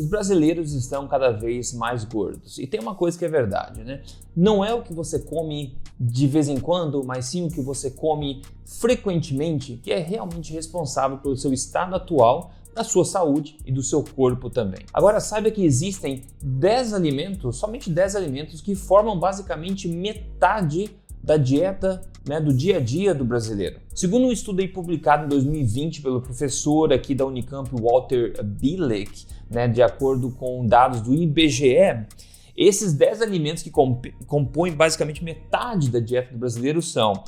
os brasileiros estão cada vez mais gordos. E tem uma coisa que é verdade, né? Não é o que você come de vez em quando, mas sim o que você come frequentemente, que é realmente responsável pelo seu estado atual, da sua saúde e do seu corpo também. Agora saiba que existem 10 alimentos, somente 10 alimentos, que formam basicamente metade da dieta, né, do dia a dia do brasileiro. Segundo um estudo aí publicado em 2020 pelo professor aqui da Unicamp, Walter Bilek, né, de acordo com dados do IBGE, esses 10 alimentos que compõem basicamente metade da dieta do brasileiro são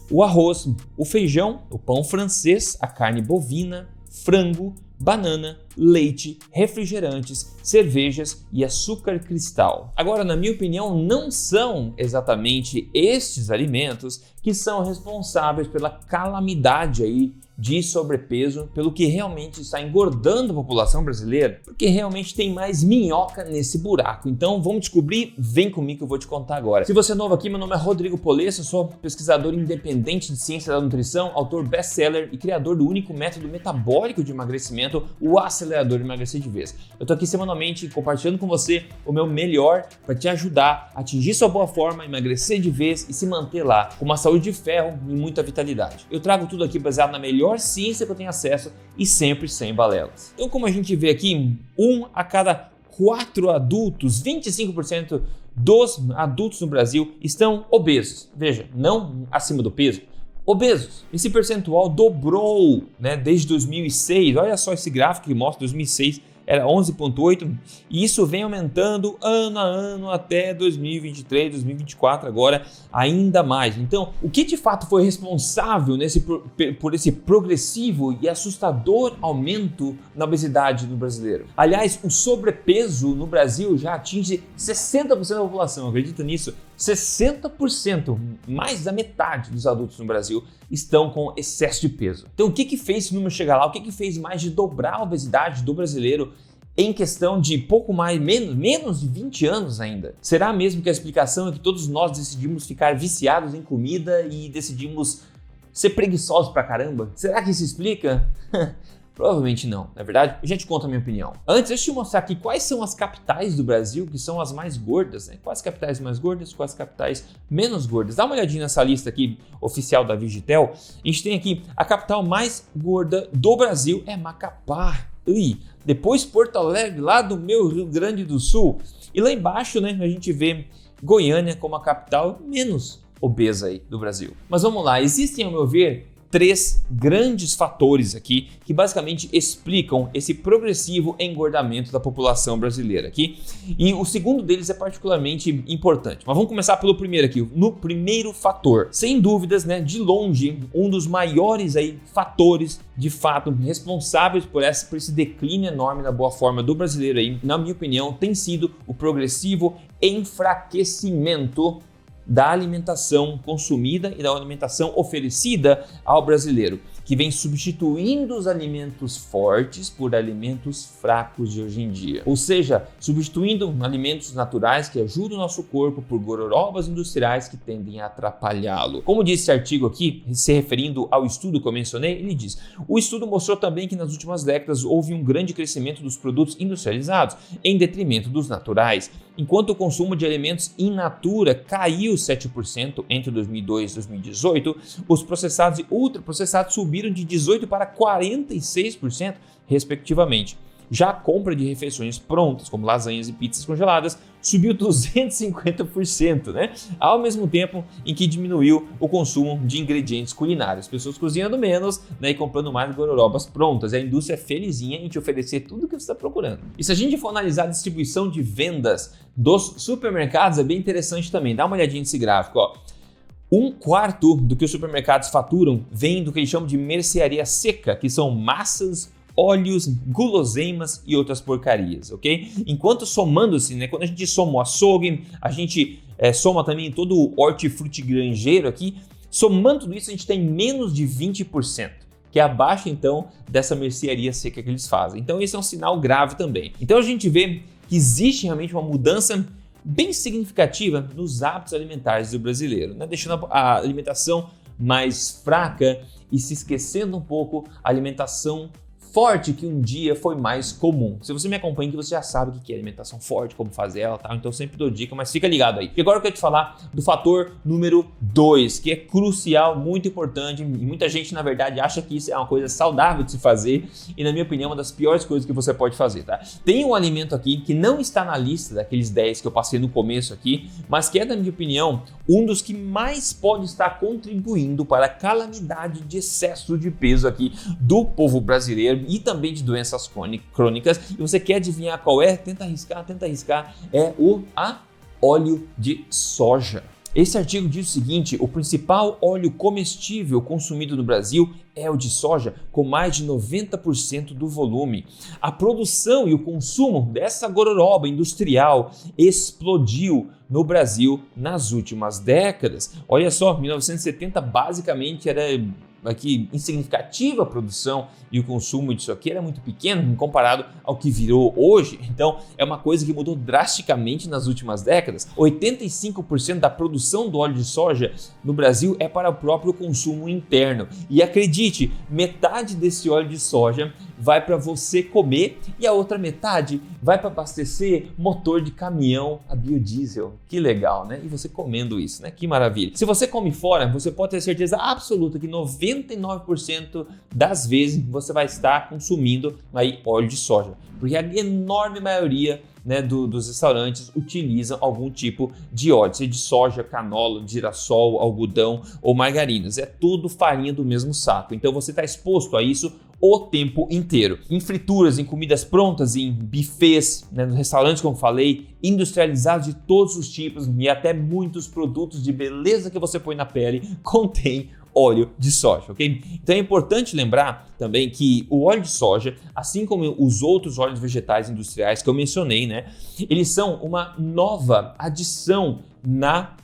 o arroz, o feijão, o pão francês, a carne bovina, frango, banana, leite, refrigerantes, cervejas e açúcar cristal. Agora, na minha opinião, não são exatamente estes alimentos que são responsáveis pela calamidade aí de sobrepeso, pelo que realmente está engordando a população brasileira, porque realmente tem mais minhoca nesse buraco. Então vamos descobrir, vem comigo que eu vou te contar agora. Se você é novo aqui, meu nome é Rodrigo Polesso, eu sou pesquisador independente de ciência da nutrição, autor best-seller e criador do único método metabólico de emagrecimento, o acelerador de emagrecer de vez. Eu tô aqui semanalmente compartilhando com você o meu melhor para te ajudar a atingir sua boa forma, emagrecer de vez e se manter lá com uma saúde de ferro e muita vitalidade. Eu trago tudo aqui baseado na melhor ciência que eu tenho acesso e sempre sem balelas. Então, como a gente vê aqui, 1 a cada 4 adultos, 25% dos adultos no Brasil estão obesos. Veja, não acima do peso, obesos. Esse percentual dobrou, né, desde 2006. Olha só esse gráfico que mostra 2006. Era 11,8% e isso vem aumentando ano a ano até 2023, 2024 agora ainda mais. Então, o que de fato foi responsável por esse progressivo e assustador aumento na obesidade no brasileiro? Aliás, o sobrepeso no Brasil já atinge 60% da população, acredita nisso? 60%, mais da metade dos adultos no Brasil estão com excesso de peso. Então, o que fez esse número chegar lá? O que fez mais de dobrar a obesidade do brasileiro em questão de pouco mais, menos de 20 anos ainda? Será mesmo que a explicação é que todos nós decidimos ficar viciados em comida e decidimos ser preguiçosos pra caramba? Será que isso explica? Provavelmente não, na verdade. Eu já te conto a minha opinião. Antes, deixa eu te mostrar aqui quais são as capitais do Brasil que são as mais gordas, né? Quais capitais mais gordas, quais capitais menos gordas. Dá uma olhadinha nessa lista aqui, oficial da Vigitel. A gente tem aqui a capital mais gorda do Brasil é Macapá. Depois Porto Alegre, lá do meu Rio Grande do Sul. E lá embaixo, né, a gente vê Goiânia como a capital menos obesa aí do Brasil. Mas vamos lá, existem, ao meu ver, 3 grandes fatores aqui que basicamente explicam esse progressivo engordamento da população brasileira aqui. E o segundo deles é particularmente importante. Mas vamos começar pelo primeiro aqui. No primeiro fator, sem dúvidas, né, de longe, um dos maiores aí fatores de fato responsáveis por esse declínio enorme da boa forma do brasileiro aí, na minha opinião, tem sido o progressivo enfraquecimento da alimentação consumida e da alimentação oferecida ao brasileiro, que vem substituindo os alimentos fortes por alimentos fracos de hoje em dia. Ou seja, substituindo alimentos naturais que ajudam o nosso corpo por gororobas industriais que tendem a atrapalhá-lo. Como diz esse artigo aqui, se referindo ao estudo que eu mencionei, ele diz: o estudo mostrou também que nas últimas décadas houve um grande crescimento dos produtos industrializados em detrimento dos naturais. Enquanto o consumo de alimentos in natura caiu 7% entre 2002 e 2018, os processados e ultraprocessados subiram de 18% para 46%, respectivamente. Já a compra de refeições prontas, como lasanhas e pizzas congeladas, subiu 250%, né? Ao mesmo tempo em que diminuiu o consumo de ingredientes culinários. Pessoas cozinhando menos, né, e comprando mais gororobas prontas. E a indústria é felizinha em te oferecer tudo o que você está procurando. E se a gente for analisar a distribuição de vendas dos supermercados, é bem interessante também. Dá uma olhadinha nesse gráfico, ó. 1/4 do que os supermercados faturam vem do que eles chamam de mercearia seca, que são massas, óleos, guloseimas e outras porcarias, ok? Enquanto somando-se, né, quando a gente soma o açougue, a gente soma também todo o hortifruti granjeiro aqui, somando tudo isso a gente tem menos de 20%, que é abaixo então dessa mercearia seca que eles fazem. Então esse é um sinal grave também. Então a gente vê que existe realmente uma mudança bem significativa nos hábitos alimentares do brasileiro, né? Deixando a alimentação mais fraca e se esquecendo um pouco a alimentação forte que um dia foi mais comum. Se você me acompanha, que você já sabe o que é alimentação forte, como fazer ela, tá? Então eu sempre dou dica, mas fica ligado aí. E agora eu quero te falar do fator número 2, que é crucial, muito importante, e muita gente na verdade acha que isso é uma coisa saudável de se fazer, e na minha opinião é uma das piores coisas que você pode fazer, tá? Tem um alimento aqui que não está na lista daqueles 10 que eu passei no começo aqui, mas que é, na minha opinião, um dos que mais pode estar contribuindo para a calamidade de excesso de peso aqui do povo brasileiro e também de doenças crônicas. E você quer adivinhar qual é? Tenta arriscar. É o óleo de soja. Esse artigo diz o seguinte: o principal óleo comestível consumido no Brasil é o de soja, com mais de 90% do volume. A produção e o consumo dessa gororoba industrial explodiu no Brasil nas últimas décadas. Olha só, 1970 basicamente era aqui insignificativa a produção e o consumo disso aqui era muito pequeno comparado ao que virou hoje. Então é uma coisa que mudou drasticamente nas últimas décadas. 85% da produção do óleo de soja no Brasil é para o próprio consumo interno. E acredite, metade desse óleo de soja vai para você comer e a outra metade vai para abastecer motor de caminhão a biodiesel. Que legal, né? E você comendo isso, né? Que maravilha. Se você come fora, você pode ter certeza absoluta que 99% das vezes você vai estar consumindo aí óleo de soja, porque a enorme maioria, né, dos restaurantes utilizam algum tipo de óleo, seja de soja, canola, girassol, algodão ou margarinas. É tudo farinha do mesmo saco. Então você está exposto a isso o tempo inteiro. Em frituras, em comidas prontas, em buffets, né, nos restaurantes, como falei, industrializados de todos os tipos e até muitos produtos de beleza que você põe na pele contém óleo de soja, ok? Então é importante lembrar também que o óleo de soja, assim como os outros óleos vegetais industriais que eu mencionei, né, eles são uma nova adição na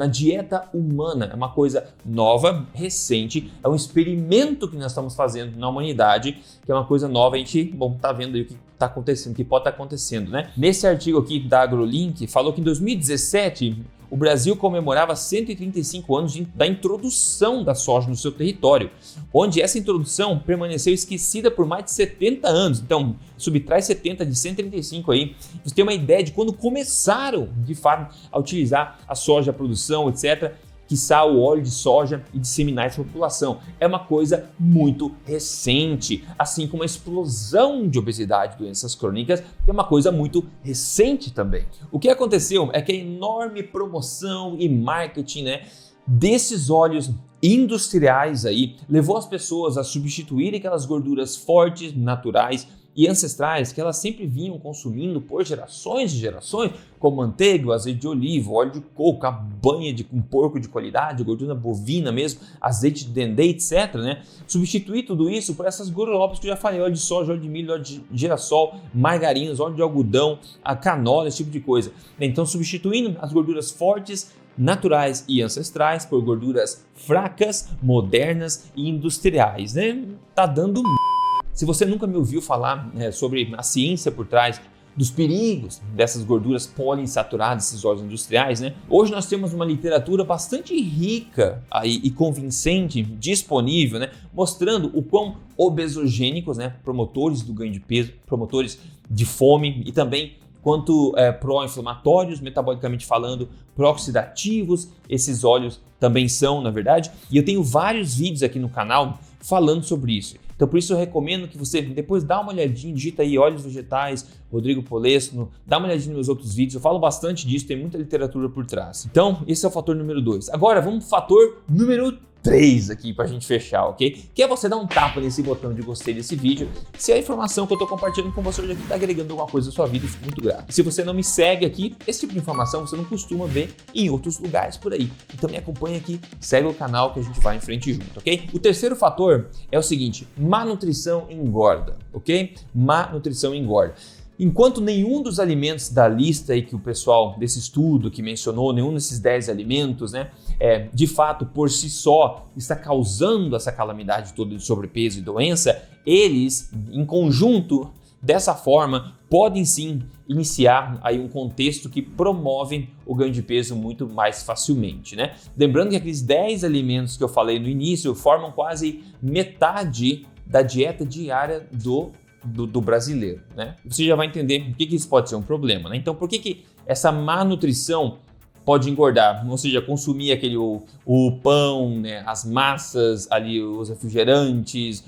dieta humana. É uma coisa nova, recente, é um experimento que nós estamos fazendo na humanidade, que é uma coisa nova. A gente, tá vendo aí o que está acontecendo, o que pode estar acontecendo, né? Nesse artigo aqui da AgroLink, falou que em 2017 o Brasil comemorava 135 anos da introdução da soja no seu território, onde essa introdução permaneceu esquecida por mais de 70 anos. Então, subtrai 70 de 135 aí. Você tem uma ideia de quando começaram, de fato, a utilizar a soja, a produção, etc., quiçá o óleo de soja e disseminar essa população. É uma coisa muito recente, assim como a explosão de obesidade e doenças crônicas é uma coisa muito recente também. O que aconteceu é que a enorme promoção e marketing, né, desses óleos industriais aí levou as pessoas a substituírem aquelas gorduras fortes, naturais e ancestrais que elas sempre vinham consumindo por gerações e gerações, como manteiga, azeite de oliva, óleo de coco, a banha de um porco de qualidade, gordura bovina mesmo, azeite de dendê, etc, né? Substituir tudo isso por essas gororobas que eu já falei, óleo de soja, óleo de milho, óleo de girassol, margarinas, óleo de algodão, a canola, esse tipo de coisa. Então, substituindo as gorduras fortes, naturais e ancestrais por gorduras fracas, modernas e industriais, né? Tá dando. Se você nunca me ouviu falar sobre a ciência por trás dos perigos dessas gorduras poliinsaturadas, esses óleos industriais, né? Hoje nós temos uma literatura bastante rica aí, e convincente disponível, né? Mostrando o quão obesogênicos, né? Promotores do ganho de peso, promotores de fome e também quanto pró-inflamatórios, metabolicamente falando, pró-oxidativos, esses óleos também são, na verdade. E eu tenho vários vídeos aqui no canal falando sobre isso. Então, por isso eu recomendo que você depois dá uma olhadinha, digita aí óleos vegetais, Rodrigo Polesno, dá uma olhadinha nos meus outros vídeos, eu falo bastante disso, tem muita literatura por trás. Então, esse é o fator número 2. Agora, vamos pro fator número 3 aqui pra gente fechar, ok? Que é você dar um tapa nesse botão de gostei desse vídeo, se a informação que eu tô compartilhando com você hoje aqui tá agregando alguma coisa à sua vida, eu fico muito grato. Se você não me segue aqui, esse tipo de informação você não costuma ver em outros lugares por aí. Então me acompanha aqui, segue o canal que a gente vai em frente junto, ok? O terceiro fator é o seguinte: má nutrição engorda, ok? Má nutrição engorda. Enquanto nenhum dos alimentos da lista aí que o pessoal desse estudo que mencionou, nenhum desses 10 alimentos, né, de fato por si só está causando essa calamidade toda de sobrepeso e doença, eles em conjunto dessa forma podem sim iniciar aí um contexto que promove o ganho de peso muito mais facilmente, né? Lembrando que aqueles 10 alimentos que eu falei no início formam quase metade da dieta diária do brasileiro, né? Você já vai entender por que isso pode ser um problema, né? Então, por que essa má nutrição pode engordar? Ou seja, consumir o pão, né, as massas, ali, os refrigerantes,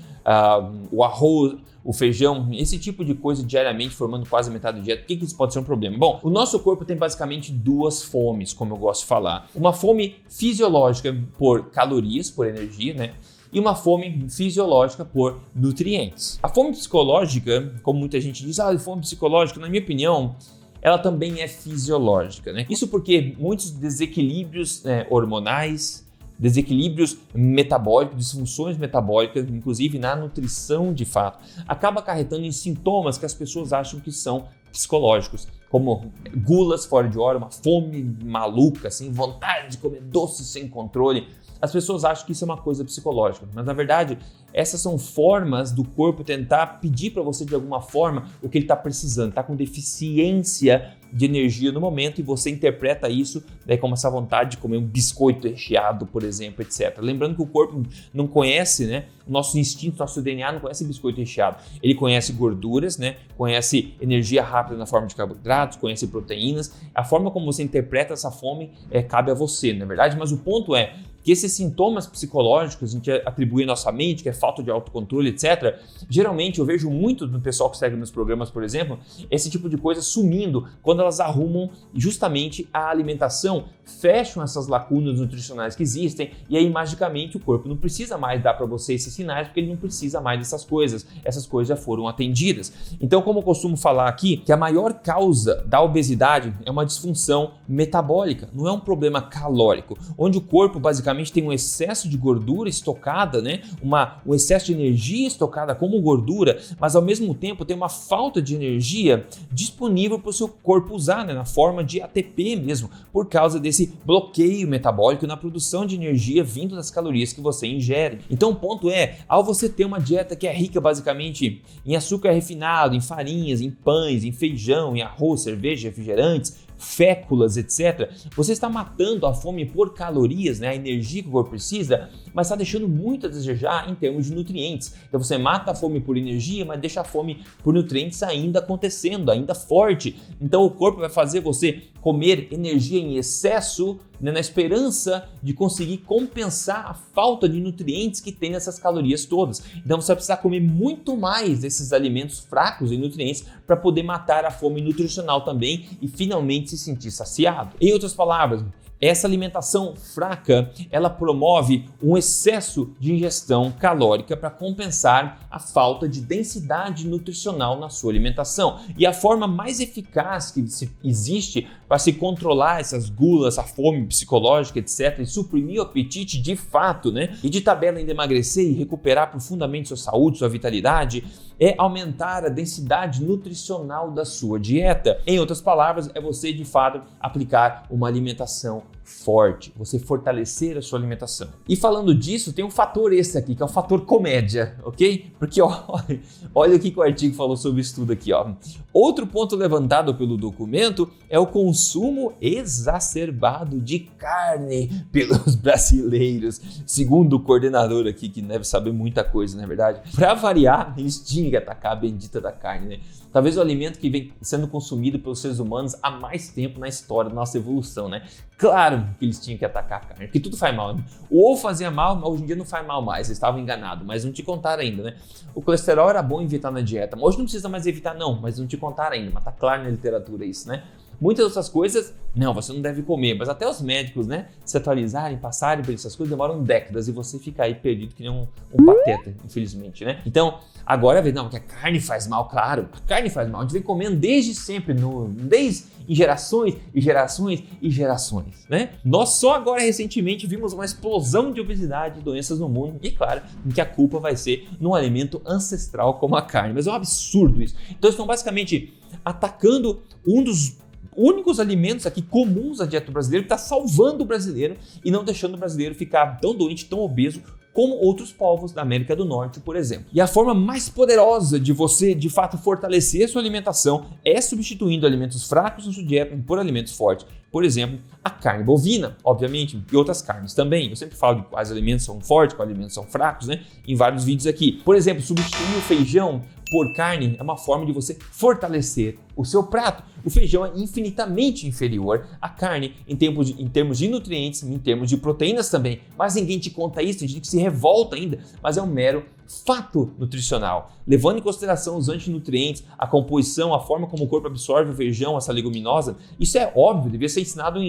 o arroz, o feijão, esse tipo de coisa diariamente, formando quase metade da dieta. Por que isso pode ser um problema? Bom, o nosso corpo tem basicamente duas fomes, como eu gosto de falar. Uma fome fisiológica por calorias, por energia, né? E uma fome fisiológica por nutrientes. A fome psicológica, como muita gente diz, fome psicológica, na minha opinião, ela também é fisiológica, né? Isso porque muitos desequilíbrios hormonais, desequilíbrios metabólicos, disfunções metabólicas, inclusive na nutrição de fato, acaba acarretando em sintomas que as pessoas acham que são psicológicos, como gulas fora de hora, uma fome maluca, assim, vontade de comer doce sem controle. As pessoas acham que isso é uma coisa psicológica, mas na verdade essas são formas do corpo tentar pedir para você de alguma forma o que ele está precisando, está com deficiência de energia no momento e você interpreta isso como essa vontade de comer um biscoito recheado, por exemplo, etc. Lembrando que o corpo não conhece, né? O nosso instinto, nosso DNA não conhece biscoito recheado. Ele conhece gorduras, né? Conhece energia rápida na forma de carboidratos, conhece proteínas. A forma como você interpreta essa fome cabe a você, na verdade, mas o ponto é que esses sintomas psicológicos a gente atribui à nossa mente, que é falta de autocontrole, etc. Geralmente eu vejo muito no pessoal que segue meus programas, por exemplo, esse tipo de coisa sumindo quando elas arrumam justamente a alimentação, fecham essas lacunas nutricionais que existem e aí magicamente o corpo não precisa mais dar para você esses sinais porque ele não precisa mais dessas coisas. Essas coisas já foram atendidas. Então, como eu costumo falar aqui, que a maior causa da obesidade é uma disfunção metabólica, não é um problema calórico, onde o corpo basicamente tem um excesso de gordura estocada, né? Um excesso de energia estocada como gordura, mas ao mesmo tempo tem uma falta de energia disponível para o seu corpo usar, né? Na forma de ATP mesmo, por causa desse bloqueio metabólico na produção de energia vindo das calorias que você ingere. Então o ponto é, ao você ter uma dieta que é rica basicamente em açúcar refinado, em farinhas, em pães, em feijão, em arroz, cerveja, refrigerantes, féculas, etc., você está matando a fome por calorias, né, a energia que o corpo precisa, mas está deixando muito a desejar em termos de nutrientes. Então você mata a fome por energia, mas deixa a fome por nutrientes ainda acontecendo, ainda forte. Então o corpo vai fazer você comer energia em excesso, né, na esperança de conseguir compensar a falta de nutrientes que tem nessas calorias todas. Então você vai precisar comer muito mais desses alimentos fracos em nutrientes para poder matar a fome nutricional também e finalmente se sentir saciado. Em outras palavras, essa alimentação fraca, ela promove um excesso de ingestão calórica para compensar a falta de densidade nutricional na sua alimentação. E a forma mais eficaz que existe para se controlar essas gulas, a fome psicológica, etc., e suprimir o apetite de fato, né? E de tabela ainda emagrecer e recuperar profundamente sua saúde, sua vitalidade, é aumentar a densidade nutricional da sua dieta. Em outras palavras, é você de fato aplicar uma alimentação forte, você fortalecer a sua alimentação. E falando disso, tem um fator esse aqui, que é o fator comédia, ok? Porque olha o que o artigo falou sobre isso tudo aqui, ó. Outro ponto levantado pelo documento é o consumo exacerbado de carne pelos brasileiros, segundo o coordenador aqui, que deve saber muita coisa, na verdade. Para variar, eles tinham que atacar a bendita da carne, né? Talvez o alimento que vem sendo consumido pelos seres humanos há mais tempo na história da nossa evolução, né? Claro que eles tinham que atacar a carne, porque tudo faz mal, né? O ovo fazia mal, mas hoje em dia não faz mal mais, eles estavam enganados, mas não te contaram ainda, né? O colesterol era bom evitar na dieta, mas hoje não precisa mais evitar não, mas não te contaram ainda, mas tá claro na literatura isso, né? Muitas outras coisas, não, você não deve comer, mas até os médicos, né, se atualizarem, passarem por essas coisas, demoram décadas e você fica aí perdido que nem um pateta, infelizmente, né? Então, agora vê, não, que a carne faz mal, claro, a carne faz mal, a gente vem comendo desde sempre, desde gerações e gerações e gerações, né? Nós só agora recentemente vimos uma explosão de obesidade e doenças no mundo e claro, que a culpa vai ser num alimento ancestral como a carne, mas é um absurdo isso. Então, eles estão basicamente atacando um dos únicos alimentos aqui comuns à dieta brasileira que está salvando o brasileiro e não deixando o brasileiro ficar tão doente, tão obeso como outros povos da América do Norte, por exemplo. E a forma mais poderosa de você, de fato, fortalecer a sua alimentação é substituindo alimentos fracos na sua dieta por alimentos fortes. Por exemplo, a carne bovina, obviamente, e outras carnes também. Eu sempre falo de quais alimentos são fortes, quais alimentos são fracos, né? Em vários vídeos aqui. Por exemplo, substituir o feijão por carne é uma forma de você fortalecer o seu prato. O feijão é infinitamente inferior à carne em termos de nutrientes, em termos de proteínas também. Mas ninguém te conta isso, tem gente que se revolta ainda, mas é um mero fato nutricional. Levando em consideração os antinutrientes, a composição, a forma como o corpo absorve o feijão, essa leguminosa, isso é óbvio, devia ser ensinado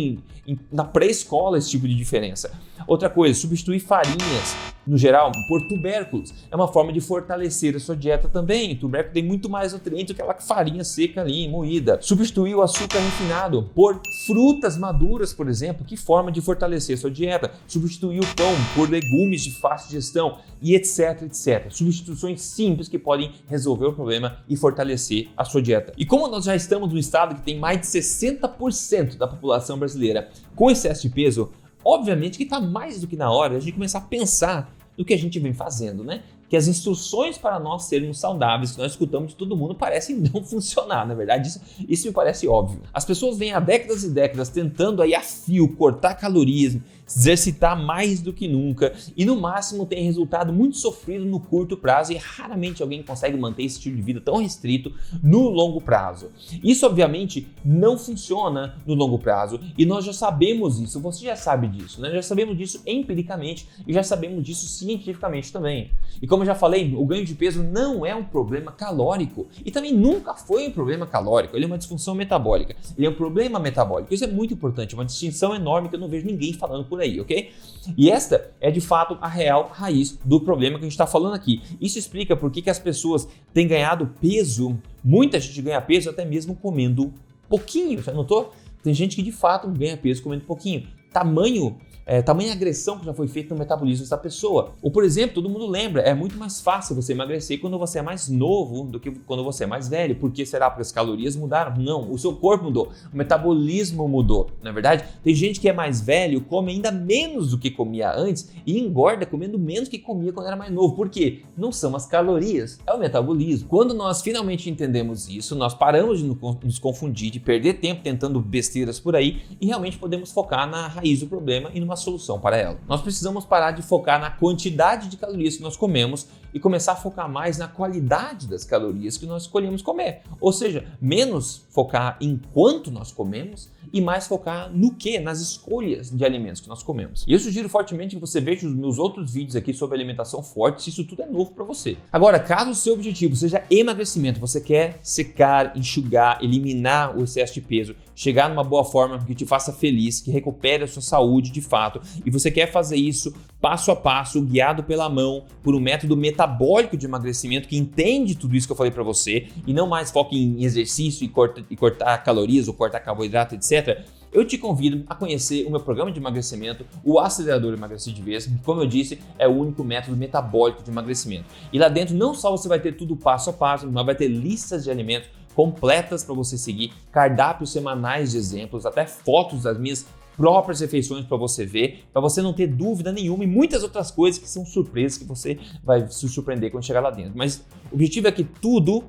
na pré-escola esse tipo de diferença. Outra coisa, substituir farinhas, no geral, por tubérculos. É uma forma de fortalecer a sua dieta também. O tubérculo tem muito mais nutrientes do que aquela farinha seca ali, moída. Substituir o açúcar refinado por frutas maduras, por exemplo. Que forma de fortalecer a sua dieta. Substituir o pão por legumes de fácil digestão e etc, etc. Substituições simples que podem resolver o problema e fortalecer a sua dieta. E como nós já estamos num estado que tem mais de 60% da população brasileira com excesso de peso, obviamente que está mais do que na hora de a gente começar a pensar no que a gente vem fazendo, né? Que as instruções para nós sermos saudáveis que nós escutamos de todo mundo parecem não funcionar, na verdade, isso me parece óbvio. As pessoas vêm há décadas e décadas tentando aí a fio cortar calorias, se exercitar mais do que nunca e no máximo tem resultado muito sofrido no curto prazo e raramente alguém consegue manter esse estilo de vida tão restrito no longo prazo. Isso obviamente não funciona no longo prazo e nós já sabemos isso, você já sabe disso, né? Já sabemos disso empiricamente e já sabemos disso cientificamente também. E como eu já falei, o ganho de peso não é um problema calórico e também nunca foi um problema calórico, ele é uma disfunção metabólica, ele é um problema metabólico, isso é muito importante, uma distinção enorme que eu não vejo ninguém falando por aí, ok? E esta é de fato a real raiz do problema que a gente está falando aqui. Isso explica por que as pessoas têm ganhado peso, muita gente ganha peso até mesmo comendo pouquinho, já notou? Tem gente que de fato ganha peso comendo pouquinho. Tamanha agressão que já foi feita no metabolismo dessa pessoa. Ou, por exemplo, todo mundo lembra, é muito mais fácil você emagrecer quando você é mais novo do que quando você é mais velho. Por que será? Porque as calorias mudaram? Não, o seu corpo mudou, o metabolismo mudou. Na verdade, tem gente que é mais velho, come ainda menos do que comia antes e engorda comendo menos do que comia quando era mais novo. Por quê? Não são as calorias, é o metabolismo. Quando nós finalmente entendemos isso, nós paramos de nos confundir, de perder tempo tentando besteiras por aí e realmente podemos focar na raiz do problema e numa solução para ela. Nós precisamos parar de focar na quantidade de calorias que nós comemos e começar a focar mais na qualidade das calorias que nós escolhemos comer. Ou seja, menos focar em quanto nós comemos e mais focar no que? Nas escolhas de alimentos que nós comemos. E eu sugiro fortemente que você veja os meus outros vídeos aqui sobre alimentação forte, se isso tudo é novo para você. Agora, caso o seu objetivo seja emagrecimento, você quer secar, enxugar, eliminar o excesso de peso, chegar numa boa forma que te faça feliz, que recupere a sua saúde de fato, e você quer fazer isso passo a passo, guiado pela mão, por um método metabólico de emagrecimento que entende tudo isso que eu falei para você e não mais foca em exercício e cortar calorias ou cortar carboidrato, etc., eu te convido a conhecer o meu programa de emagrecimento, o Acelerador Emagrecer de Vez, que, como eu disse, é o único método metabólico de emagrecimento. E lá dentro não só você vai ter tudo passo a passo, mas vai ter listas de alimentos completas para você seguir, cardápios semanais de exemplos, até fotos das minhas próprias refeições para você ver, para você não ter dúvida nenhuma e muitas outras coisas que são surpresas que você vai se surpreender quando chegar lá dentro. Mas o objetivo é que tudo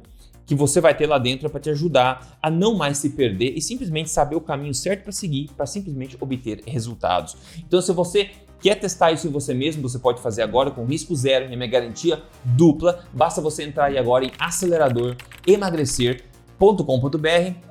que você vai ter lá dentro é para te ajudar a não mais se perder e simplesmente saber o caminho certo para seguir, para simplesmente obter resultados. Então, se você quer testar isso em você mesmo, você pode fazer agora com risco zero e minha garantia dupla. Basta você entrar aí agora em aceleradoremagrecer.com.br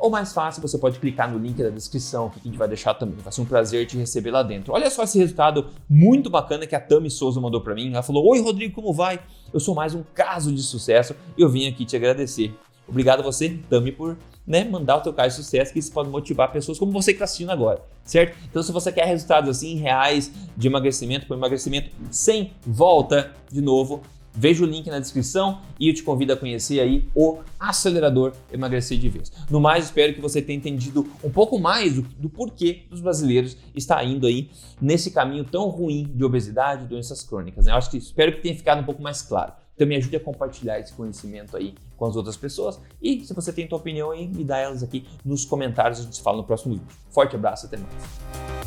ou mais fácil, você pode clicar no link da descrição que a gente vai deixar também. Vai ser um prazer te receber lá dentro. Olha só esse resultado muito bacana que a Tami Souza mandou para mim. Ela falou: "Oi Rodrigo, como vai? Eu sou mais um caso de sucesso e eu vim aqui te agradecer." Obrigado a você, Tami, por mandar o teu caso de sucesso, que isso pode motivar pessoas como você que está assistindo agora, certo? Então, se você quer resultados assim reais de emagrecimento, por emagrecimento sem volta, de novo, veja o link na descrição e eu te convido a conhecer aí o Acelerador Emagrecer de Vez. No mais, espero que você tenha entendido um pouco mais do porquê dos brasileiros estar indo aí nesse caminho tão ruim de obesidade e doenças crônicas, né? Espero que tenha ficado um pouco mais claro. Então me ajude a compartilhar esse conhecimento aí com as outras pessoas e se você tem tua opinião aí, me dá elas aqui nos comentários, a gente se fala no próximo vídeo. Forte abraço, até mais.